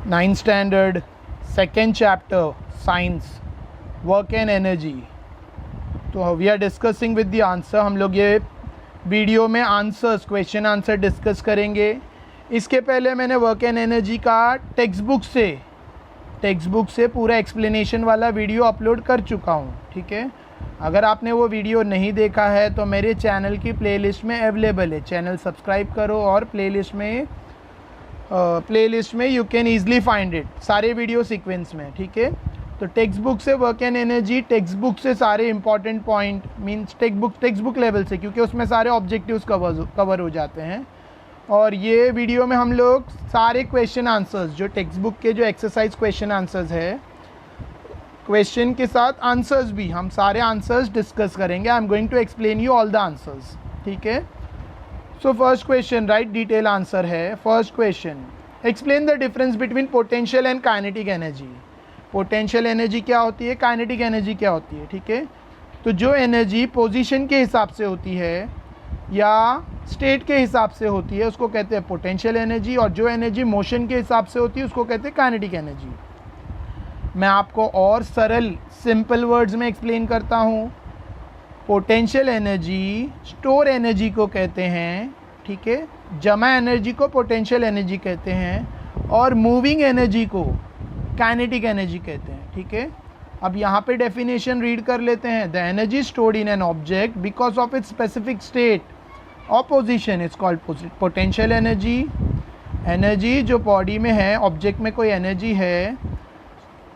9th standard second chapter science work and energy. तो we are discussing with the answer. हम लोग ये video में आंसर्स, क्वेश्चन आंसर डिस्कस करेंगे। इसके पहले मैंने वर्क एंड एनर्जी का टेक्स्ट बुक से पूरा एक्सप्लेनेशन वाला वीडियो अपलोड कर चुका हूँ, ठीक है। अगर आपने वो वीडियो नहीं देखा है तो मेरे चैनल की प्लेलिस्ट में अवेलेबल है। चैनल सब्सक्राइब करो और प्लेलिस्ट में you can easily find it, सारे वीडियो सीक्वेंस में, ठीक है। तो टेक्स्ट बुक से work and energy, text book से सारे important point means text book level से, क्योंकि उसमें सारे ऑब्जेक्टिव्स कवर हो जाते हैं। और ये वीडियो में हम लोग सारे क्वेश्चन आंसर्स, जो टेक्स्ट बुक के जो एक्सरसाइज क्वेश्चन आंसर्स है, क्वेश्चन के साथ आंसर्स भी, हम सारे आंसर्स डिस्कस करेंगे। I am going to explain you all the answers, ठीक है। So first question, right detail answer है। First question, explain the difference between potential and kinetic energy. Potential energy क्या होती है, काइनेटिक एनर्जी क्या होती है, ठीक है। तो जो एनर्जी पोजीशन के हिसाब से होती है या स्टेट के हिसाब से होती है उसको कहते हैं पोटेंशियल एनर्जी, और जो एनर्जी मोशन के हिसाब से होती है उसको कहते हैं काइनेटिक एनर्जी। मैं आपको और सरल सिंपल वर्ड्स में एक्सप्लेन करता हूँ। पोटेंशियल एनर्जी स्टोर एनर्जी को कहते हैं, ठीक है। जमा एनर्जी को पोटेंशियल एनर्जी कहते हैं और मूविंग एनर्जी को काइनेटिक एनर्जी कहते हैं, ठीक है। अब यहाँ पे डेफिनेशन रीड कर लेते हैं। The energy stored in an object because of its specific state और position is called potential energy. Energy जो बॉडी में है, ऑब्जेक्ट में कोई एनर्जी है,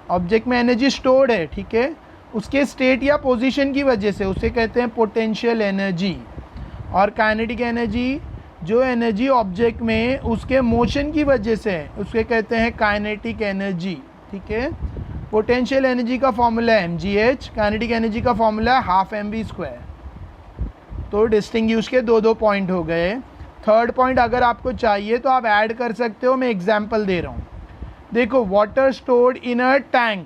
ऑब्जेक्ट में एनर्जी स्टोर्ड है, ठीक है, उसके स्टेट या पोजीशन की वजह से उसे कहते हैं पोटेंशियल एनर्जी। और काइनेटिक एनर्जी, जो एनर्जी ऑब्जेक्ट में उसके मोशन की वजह से है उसके कहते हैं काइनेटिक एनर्जी, ठीक है। पोटेंशियल एनर्जी का फॉर्मूला है mgh, काइनेटिक एनर्जी का फॉर्मूला है हाफ mv²। तो डिस्टिंग्विश के दो पॉइंट हो गए। थर्ड पॉइंट अगर आपको चाहिए तो आप ऐड कर सकते हो, मैं एग्जांपल दे रहा हूँ। देखो, water stored in a tank,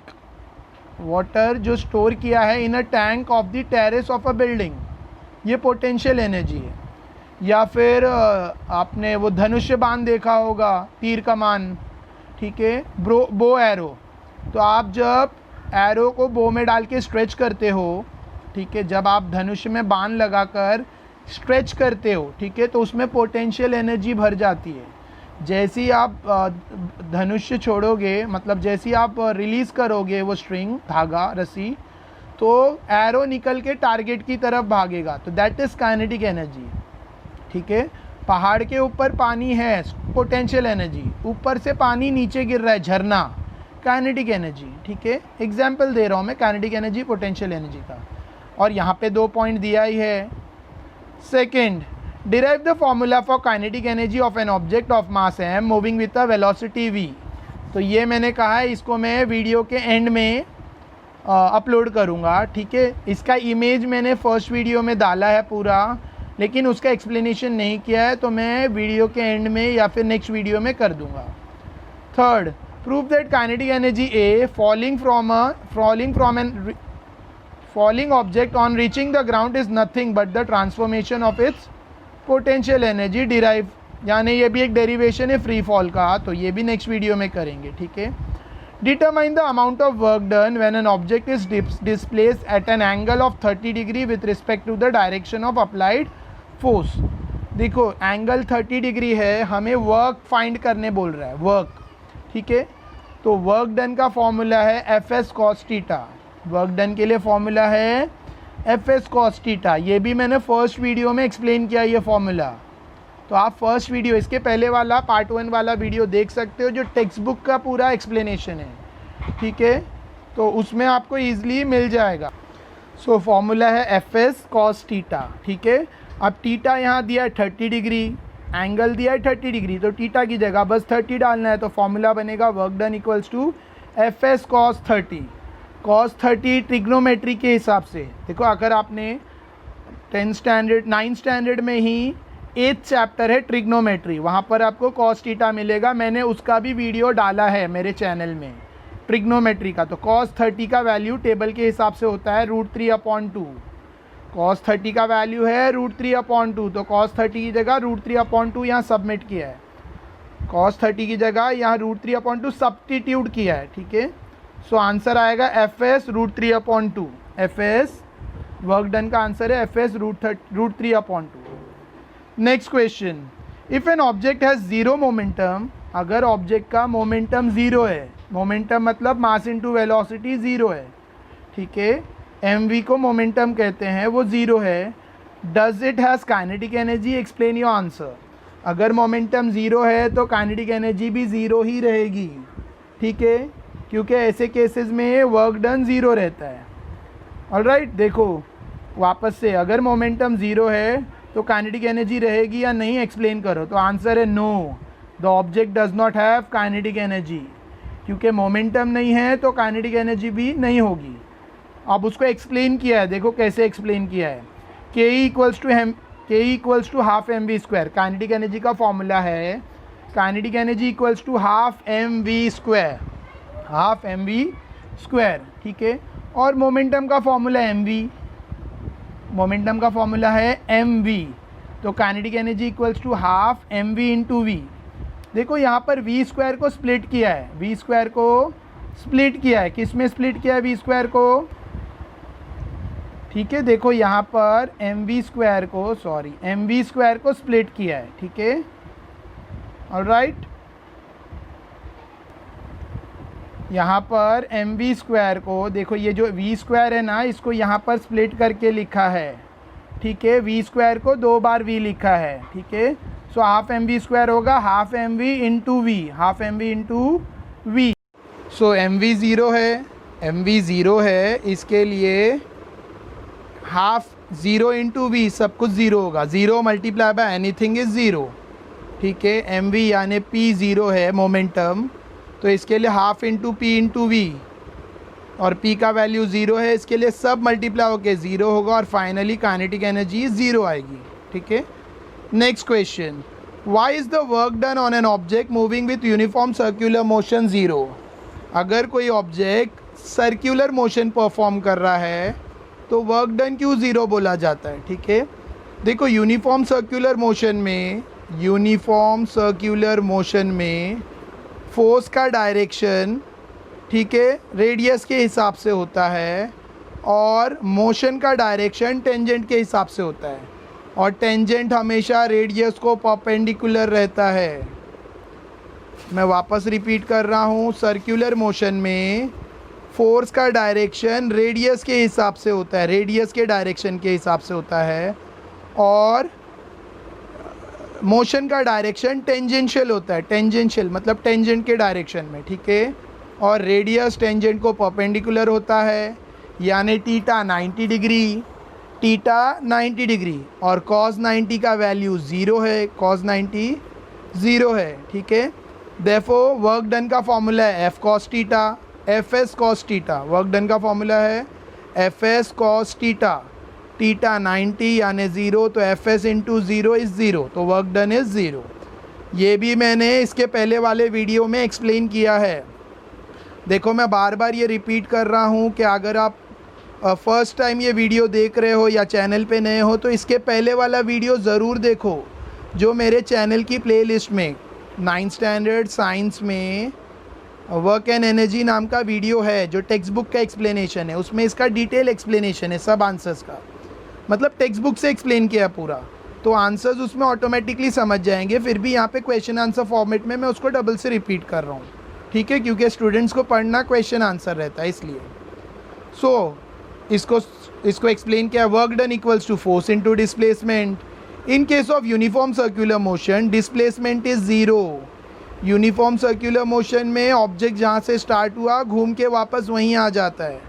water जो स्टोर किया है in a tank of the terrace of a building, ये पोटेंशियल एनर्जी है। या फिर आपने वो धनुष्य बाण देखा होगा, तीर कमान, ठीक है, बो एरो। तो आप जब एरो को बो में डाल के स्ट्रेच करते हो, ठीक है, जब आप धनुष में बाण लगाकर स्ट्रेच करते हो, ठीक है, तो उसमें पोटेंशियल एनर्जी भर जाती है। जैसे ही आप धनुष्य छोड़ोगे, मतलब जैसे ही आप रिलीज़ करोगे वो स्ट्रिंग, धागा, रस्सी, तो एरो निकल के टारगेट की तरफ भागेगा। तो दैट इज़ काइनेटिक एनर्जी, ठीक है। पहाड़ के ऊपर पानी है, पोटेंशियल एनर्जी। ऊपर से पानी नीचे गिर रहा है, झरना, काइनेटिक एनर्जी, ठीक है। एग्जाम्पल दे रहा हूँ मैं काइनेटिक एनर्जी, पोटेंशियल एनर्जी का। और यहाँ पे 2 पॉइंट दिया ही है। Second, derive the formula for kinetic energy of an object of mass m moving with a velocity v। तो ये मैंने कहा है, इसको मैं वीडियो के एंड में अपलोड करूँगा, ठीक है। इसका इमेज मैंने फर्स्ट वीडियो में डाला है पूरा, लेकिन उसका एक्सप्लेनेशन नहीं किया है, तो मैं वीडियो के एंड में या फिर नेक्स्ट वीडियो में कर दूँगा। Third, prove that kinetic energy A falling object on reaching the ground is nothing but the transformation of its potential energy derived, यानी ये भी एक डेरिवेशन है फ्री फॉल का, तो ये भी नेक्स्ट वीडियो में करेंगे, ठीक है। Determine the amount of work done when an object is displaced at an angle of 30 degree with respect to the direction of applied force. देखो, एंगल 30 डिग्री है, हमें वर्क फाइंड करने बोल रहा है, वर्क, ठीक है। तो वर्क डन का फॉर्मूला है fs cos theta. Work done के लिए फॉर्मूला है fs cos थीटा। ये भी मैंने फर्स्ट वीडियो में एक्सप्लेन किया ये फॉर्मूला। तो आप फर्स्ट वीडियो, इसके पहले वाला पार्ट 1 वाला वीडियो देख सकते हो, जो टेक्स्ट बुक का पूरा एक्सप्लेनेशन है, ठीक है। तो उसमें आपको ईजिली मिल जाएगा। सो फॉर्मूला है fs cos थीटा, ठीक है। अब थीटा यहाँ दिया है 30 डिग्री, एंगल दिया है 30 डिग्री, तो थीटा की जगह बस 30 डालना है। तो फॉर्मूला बनेगा work done equals to fs cos 30। cos 30 trigonometry के हिसाब से, देखो अगर आपने 9th स्टैंडर्ड में ही 8th चैप्टर है ट्रिग्नोमेट्री, वहाँ पर आपको cos थीटा मिलेगा। मैंने उसका भी वीडियो डाला है मेरे चैनल में ट्रिग्नोमेट्री का। तो cos 30 का वैल्यू टेबल के हिसाब से होता है √3/2। cos 30 का वैल्यू है √3/2, तो cos 30 की जगह √3/2 यहाँ सबमिट किया है। cos 30 की जगह यहाँ √3/2 सब्स्टिट्यूट किया है, ठीक है। सो आंसर आएगा Fs √3/2। Fs वर्क डन का आंसर है Fs √3/2। Next question, if an object has zero momentum, अगर ऑब्जेक्ट का मोमेंटम ज़ीरो है, मोमेंटम मतलब मास इनटू वेलोसिटी ज़ीरो है, ठीक है, mv को मोमेंटम कहते हैं, वो ज़ीरो है। Does it has kinetic energy, explain your answer. अगर मोमेंटम ज़ीरो है तो काइनेटिक एनर्जी भी ज़ीरो ही रहेगी, ठीक है, क्योंकि ऐसे केसेस में वर्क डन ज़ीरो रहता है। ऑलराइट, देखो वापस से, अगर मोमेंटम ज़ीरो है तो काइनेटिक एनर्जी रहेगी या नहीं, एक्सप्लेन करो। तो आंसर है no, the object does not have kinetic energy, क्योंकि मोमेंटम नहीं है तो काइनेटिक एनर्जी भी नहीं होगी। अब उसको एक्सप्लेन किया है, देखो कैसे एक्सप्लेन किया है। K equals to half mv², kinetic energy का फॉर्मूला है, kinetic energy equals to half mv², half mv², ठीक है। और मोमेंटम का फॉर्मूला mv, मोमेंटम का फॉर्मूला है mv, तो kinetic energy equals to half mv into v। देखो यहाँ पर v² को स्प्लिट किया है, v² को स्प्लिट किया है, किस में स्प्लिट किया है v² को, ठीक है। देखो यहाँ पर mv² को स्प्लिट किया है, ठीक है, ऑलराइट। यहाँ पर mv² को देखो, ये जो v² है ना, इसको यहाँ पर स्प्लिट करके लिखा है, ठीक है, v² को 2 बार v लिखा है, ठीक है। सो हाफ mv² होगा half mv into v, half mv into v. So mv zero है, इसके लिए हाफ ज़ीरो इंटू वी, सब कुछ ज़ीरो होगा, zero multiply by anything is zero, ठीक है। mv यानी p ज़ीरो है मोमेंटम, तो इसके लिए half into p into v, और p का वैल्यू ज़ीरो है, इसके लिए सब मल्टीप्लाई होकर ज़ीरो होगा और फाइनली काइनेटिक एनर्जी ज़ीरो आएगी, ठीक है। Next question, why is the work done on an object moving with uniform circular motion zero. अगर कोई ऑब्जेक्ट सर्कुलर मोशन परफॉर्म कर रहा है तो वर्क डन क्यों ज़ीरो बोला जाता है, ठीक है। देखो यूनिफॉर्म सर्कुलर मोशन में फोर्स का डायरेक्शन, ठीक है, रेडियस के हिसाब से होता है और मोशन का डायरेक्शन टेंजेंट के हिसाब से होता है, और टेंजेंट हमेशा रेडियस को परपेंडिकुलर रहता है। मैं वापस रिपीट कर रहा हूँ, सर्कुलर मोशन में फोर्स का डायरेक्शन रेडियस के हिसाब से होता है, रेडियस के डायरेक्शन के हिसाब से होता है, और मोशन का डायरेक्शन टेंजेंशियल होता है, टेंजेंशियल मतलब टेंजेंट के डायरेक्शन में, ठीक है। और रेडियस टेंजेंट को परपेंडिकुलर होता है, यानी थीटा 90 डिग्री, और कॉस 90 का वैल्यू ज़ीरो है, कॉस 90 ज़ीरो है, ठीक है। देयरफॉर वर्क डन का फॉर्मूला है F cos theta, Fs cos theta, work done का फॉर्मूला है Fs cos थीटा, थीटा 90 यानी ज़ीरो, तो Fs into zero is zero, तो वर्क डन इज़ ज़ीरो। ये भी मैंने इसके पहले वाले वीडियो में एक्सप्लेन किया है। देखो मैं बार बार ये रिपीट कर रहा हूँ कि अगर आप फर्स्ट टाइम ये वीडियो देख रहे हो या चैनल पे नए हो तो इसके पहले वाला वीडियो ज़रूर देखो, जो मेरे चैनल की प्लेलिस्ट में 9th स्टैंडर्ड साइंस में वर्क एंड एनर्जी नाम का वीडियो है, जो टेक्स्ट बुक का एक्सप्लेनेशन है, उसमें इसका डिटेल एक्सप्लेनेशन है सब आंसर्स का, मतलब टेक्स्ट बुक से एक्सप्लेन किया पूरा, तो आंसर्स उसमें ऑटोमेटिकली समझ जाएंगे। फिर भी यहाँ पे क्वेश्चन आंसर फॉर्मेट में मैं उसको डबल से रिपीट कर रहा हूँ, ठीक है, क्योंकि स्टूडेंट्स को पढ़ना क्वेश्चन आंसर रहता है इसलिए। सो इसको एक्सप्लेन किया, work done equals to force into displacement. In case of uniform circular motion displacement is zero. Uniform circular motion में ऑब्जेक्ट जहाँ से स्टार्ट हुआ घूम के वापस वहीं आ जाता है,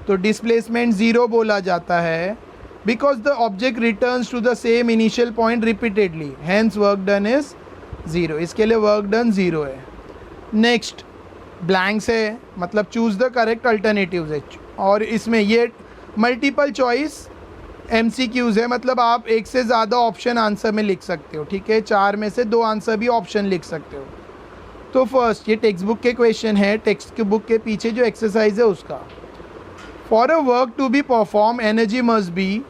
तो डिस्प्लेसमेंट ज़ीरो बोला जाता है, because the object returns to the same initial point repeatedly, hence work done is zero. इसके लिए वर्क डन ज़ीरो है। नेक्स्ट ब्लैंक्स है, मतलब चूज़ द करेक्ट अल्टरनेटिव्स है, और इसमें ये मल्टीपल चॉइस MCQs है, मतलब आप एक से ज़्यादा ऑप्शन आंसर में लिख सकते हो, ठीक है, 4 में से 2 आंसर भी ऑप्शन लिख सकते हो। तो फर्स्ट ये टेक्स्ट बुक के क्वेश्चन है, टेक्स्ट बुक के पीछे जो एक्सरसाइज है उसका। For a work to be perform energy must be,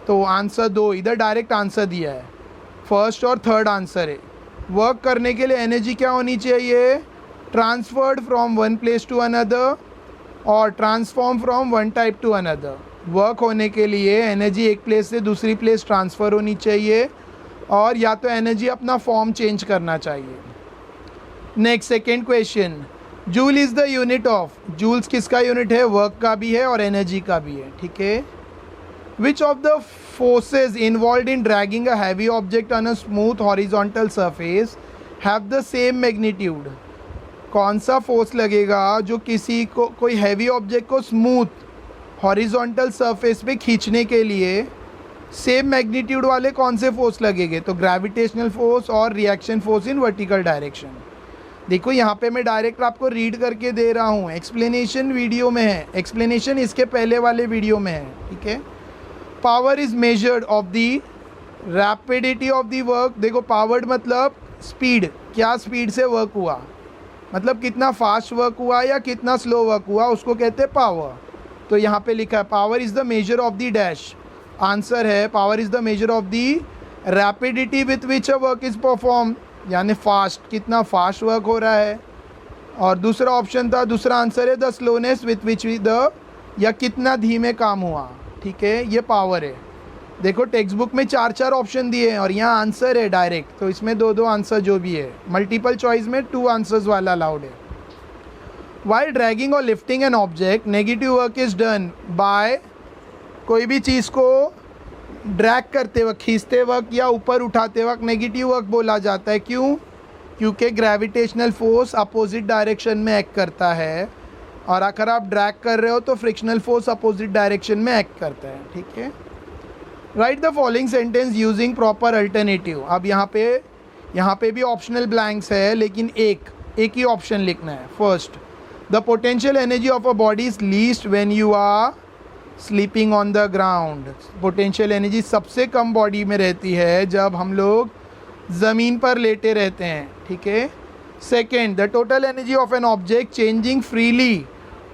तो आंसर 2, इधर डायरेक्ट आंसर दिया है, फर्स्ट और थर्ड आंसर है। वर्क करने के लिए एनर्जी क्या होनी चाहिए, transferred from one place to another और transform from one type to another. Work होने के लिए एनर्जी एक प्लेस से दूसरी प्लेस ट्रांसफ़र होनी चाहिए और या तो एनर्जी अपना फॉर्म चेंज करना चाहिए। Next second question, joule is the unit of, joules किसका यूनिट है, वर्क का भी है और एनर्जी का भी है, ठीक है। Which of the forces involve in dragging a heavy object on a smooth horizontal surface have the same magnitude, कौन सा फोर्स लगेगा जो किसी को कोई हैवी ऑब्जेक्ट को स्मूथ हॉरिजॉन्टल सरफेस पे खींचने के लिए सेम मैग्नीट्यूड वाले कौन से फोर्स लगेंगे, तो ग्रेविटेशनल फोर्स और reaction force in vertical direction. देखो यहाँ पे मैं डायरेक्ट आपको रीड करके दे रहा हूँ, एक्सप्लेनेशन वीडियो में है, एक्सप्लेनेशन इसके पहले वाले वीडियो में है, ठीक है। Power is measured of the rapidity of the work, देखो पावर्ड मतलब स्पीड, क्या स्पीड से वर्क हुआ, मतलब कितना फास्ट वर्क हुआ या कितना स्लो वर्क हुआ, उसको कहते हैं पावर। तो यहाँ पे लिखा है power is the measure of the dash, answer है power is the measure of the rapidity with which a work is perform, यानी फास्ट, कितना फास्ट वर्क हो रहा है। और दूसरा ऑप्शन था, दूसरा आंसर है the slowness with which the, या कितना धीमे काम हुआ, ठीक है, ये पावर है। देखो टेक्स्ट बुक में 4 ऑप्शन दिए हैं और यहाँ आंसर है डायरेक्ट, तो इसमें 2 आंसर जो भी है, मल्टीपल चॉइस में 2 आंसर्स वाला अलाउड है। वाइल ड्रैगिंग और lifting an object negative work is done by, कोई भी चीज़ को ड्रैग करते वक्त, खींचते वक्त या ऊपर उठाते वक्त नेगेटिव वर्क बोला जाता है, क्यों, क्योंकि ग्रेविटेशनल फोर्स अपोजिट डायरेक्शन में एक्ट करता है और अगर आप ड्रैग कर रहे हो तो फ्रिक्शनल फोर्स अपोजिट डायरेक्शन में एक्ट करता है, ठीक है। Right the following sentence using proper alternative, अब यहाँ पे भी ऑप्शनल ब्लैंक्स है लेकिन एक ही ऑप्शन लिखना है। First, the potential energy of a body is least when you are sleeping on the ground, potential energy सबसे कम बॉडी में रहती है जब हम लोग ज़मीन पर लेटे रहते हैं, ठीक है। Second, the total energy of an object changing freely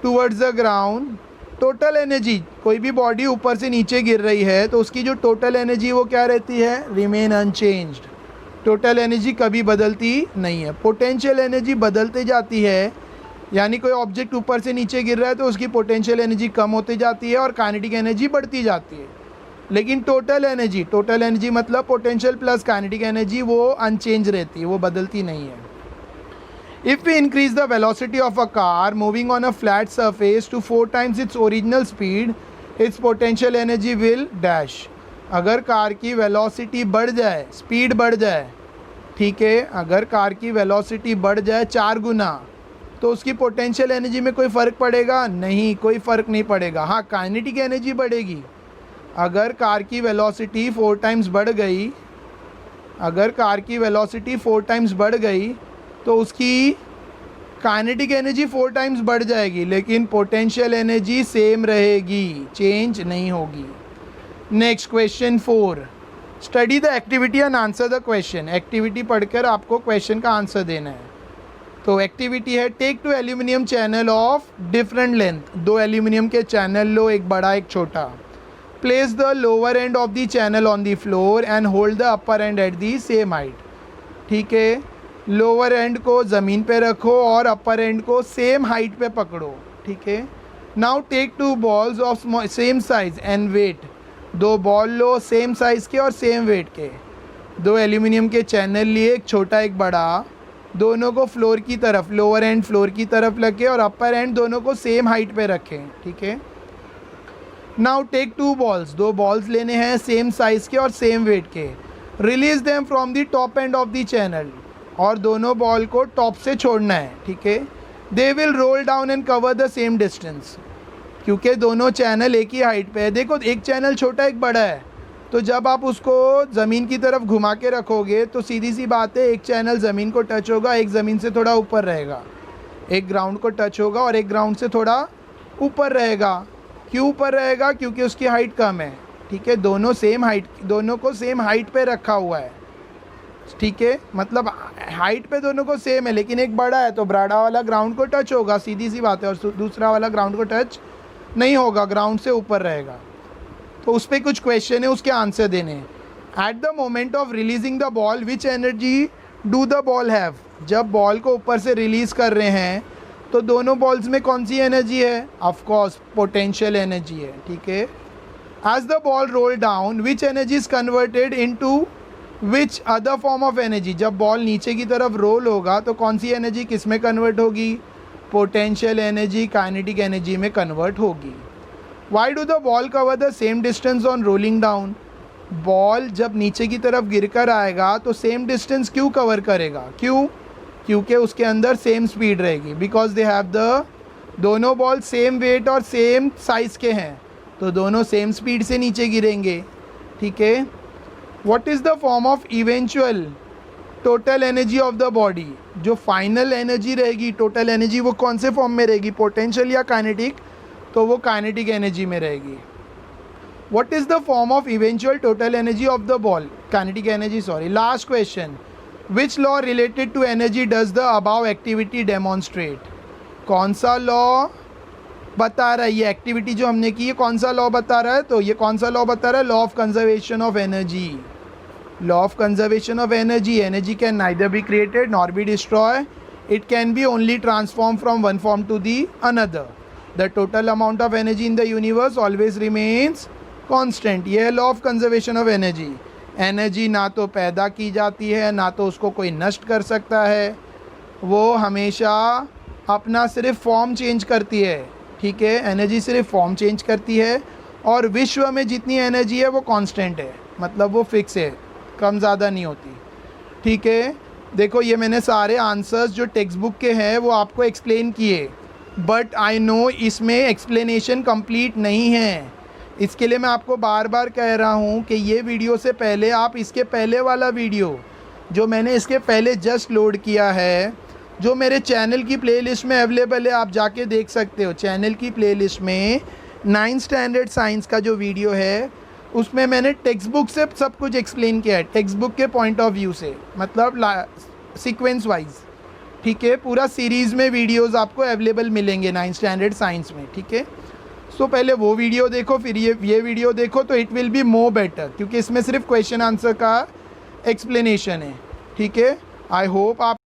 towards the ground, total energy, कोई भी बॉडी ऊपर से नीचे गिर रही है तो उसकी जो टोटल एनर्जी वो क्या रहती है, रिमेन अनचेंज्ड, टोटल एनर्जी कभी बदलती नहीं है। पोटेंशियल एनर्जी बदलती जाती है, यानी कोई ऑब्जेक्ट ऊपर से नीचे गिर रहा है तो उसकी पोटेंशियल एनर्जी कम होती जाती है और काइनेटिक एनर्जी बढ़ती जाती है। लेकिन टोटल एनर्जी मतलब पोटेंशियल प्लस काइनेटिक एनर्जी वो अनचेंज रहती है, वो बदलती नहीं है। If we increase the velocity of a car moving on a flat surface to 4 times its original speed, its potential energy will dash, अगर कार की वेलोसिटी बढ़ जाए, स्पीड बढ़ जाए, ठीक है, अगर कार की वेलोसिटी बढ़ जाए 4 गुना तो उसकी पोटेंशियल एनर्जी में कोई फ़र्क पड़ेगा, नहीं, कोई फ़र्क नहीं पड़ेगा। हाँ, काइनेटिक एनर्जी बढ़ेगी, अगर कार की वेलोसिटी 4 times बढ़ गई, अगर कार की वेलोसिटी 4 times बढ़ गई तो उसकी काइनेटिक एनर्जी 4 times बढ़ जाएगी, लेकिन पोटेंशियल एनर्जी सेम रहेगी, चेंज नहीं होगी। Next question 4, study the activity and answer the question, activity पढ़कर आपको क्वेश्चन का आंसर देना है। तो एक्टिविटी है, take 2 aluminium channel of different length, 2 aluminium के चैनल लो, एक बड़ा एक छोटा। Place the lower end of the channel on the floor and hold the upper end at the same height, ठीक है, लोअर एंड को ज़मीन पे रखो और अपर एंड को सेम हाइट पे पकड़ो, ठीक है। Now take 2 balls of same size and weight, 2 ball लो सेम साइज़ के और सेम वेट के, 2 एल्यूमिनियम के चैनल लिए, एक छोटा एक बड़ा, दोनों को फ्लोर की तरफ, लोअर एंड फ्लोर की तरफ रखें और अपर एंड दोनों को सेम हाइट पे रखें, ठीक है। नाउ टेक 2 balls, 2 balls लेने हैं सेम साइज़ के और सेम वेट के, release them from the top and of the channel, और दोनों बॉल को टॉप से छोड़ना है, ठीक है। They will roll down and cover the same distance, क्योंकि दोनों चैनल एक ही हाइट पे है। देखो एक चैनल छोटा एक बड़ा है, तो जब आप उसको ज़मीन की तरफ घुमा के रखोगे तो सीधी सी बात है, एक चैनल ज़मीन को टच होगा, एक ज़मीन से थोड़ा ऊपर रहेगा, एक ग्राउंड को टच होगा और एक ग्राउंड से थोड़ा ऊपर रहेगा। क्यों ऊपर रहेगा, क्योंकि उसकी हाइट कम है, ठीक है, दोनों सेम हाइट, दोनों को सेम हाइट पे रखा हुआ है, ठीक है, मतलब हाइट पे दोनों को सेम है, लेकिन एक बड़ा है तो बड़ा वाला ग्राउंड को टच होगा, सीधी सी बात है, और दूसरा वाला ग्राउंड को टच नहीं होगा, ग्राउंड से ऊपर रहेगा। तो उस पर कुछ क्वेश्चन है, उसके आंसर देने। At the moment of releasing the ball which energy do the ball have? जब बॉल को ऊपर से रिलीज़ कर रहे हैं तो दोनों बॉल्स में कौन सी एनर्जी है? ऑफ कोर्स पोटेंशियल एनर्जी है, ठीक है। As the ball roll down which energy is converted into which other form of energy? जब बॉल नीचे की तरफ रोल होगा तो कौन सी एनर्जी किस में कन्वर्ट होगी? पोटेंशियल एनर्जी काइनेटिक एनर्जी में कन्वर्ट होगी। Why do the ball cover the same distance on rolling down? Ball जब नीचे की तरफ गिर कर आएगा तो सेम डिस्टेंस क्यों कवर करेगा? क्यों? क्योंकि उसके अंदर सेम स्पीड रहेगी, बिकॉज दे हैव द, दोनों बॉल सेम वेट और सेम साइज़ के हैं तो दोनों सेम स्पीड से नीचे गिरेंगे, ठीक है। What is the form of eventual total energy of the body? जो फाइनल एनर्जी रहेगी, टोटल एनर्जी, वो कौन से फॉर्म में रहेगी? पोटेंशियल या काइनेटिक? तो वो काइनेटिक एनर्जी में रहेगी। What is the form of eventual total energy of the ball? Kinetic energy, sorry. Last question. Which law related to energy does the above activity demonstrate? कौन सा law बता रहा है? ये एक्टिविटी जो हमने की है कौन सा लॉ बता रहा है? तो ये कौन सा लॉ बता रहा है? Law of conservation of energy. Law of conservation of energy. Energy can neither be created nor be destroy, it can be only transform from one form to the another. The total amount of energy in the universe always remains constant. ये है law of conservation of energy. Energy ना तो पैदा की जाती है ना तो उसको कोई नष्ट कर सकता है, वो हमेशा अपना सिर्फ फॉर्म चेंज करती है, ठीक है। एनर्जी सिर्फ फॉर्म चेंज करती है और विश्व में जितनी एनर्जी है वो कांस्टेंट है, मतलब वो फिक्स है, कम ज़्यादा नहीं होती, ठीक है। देखो ये मैंने सारे आंसर्स जो टेक्स्ट बुक के हैं वो आपको एक्सप्लेन किए, बट आई नो इसमें एक्सप्लेनेशन कंप्लीट नहीं है। इसके लिए मैं आपको बार बार कह रहा हूँ कि ये वीडियो से पहले आप इसके पहले वाला वीडियो जो मैंने इसके पहले जस्ट लोड किया है, जो मेरे चैनल की प्लेलिस्ट में अवेलेबल है, आप जाके देख सकते हो। चैनल की प्लेलिस्ट में 9th स्टैंडर्ड साइंस का जो वीडियो है उसमें मैंने टेक्स्ट बुक से सब कुछ एक्सप्लेन किया है, टेक्स्ट बुक के पॉइंट ऑफ व्यू से, मतलब सीक्वेंस वाइज, ठीक है। पूरा सीरीज़ में वीडियोस आपको अवेलेबल मिलेंगे 9th स्टैंडर्ड साइंस में, ठीक है। सो पहले वो वीडियो देखो, फिर ये वीडियो देखो, तो it will be more better, क्योंकि इसमें सिर्फ क्वेश्चन आंसर का एक्सप्लेनेशन है, ठीक है। आई होप आप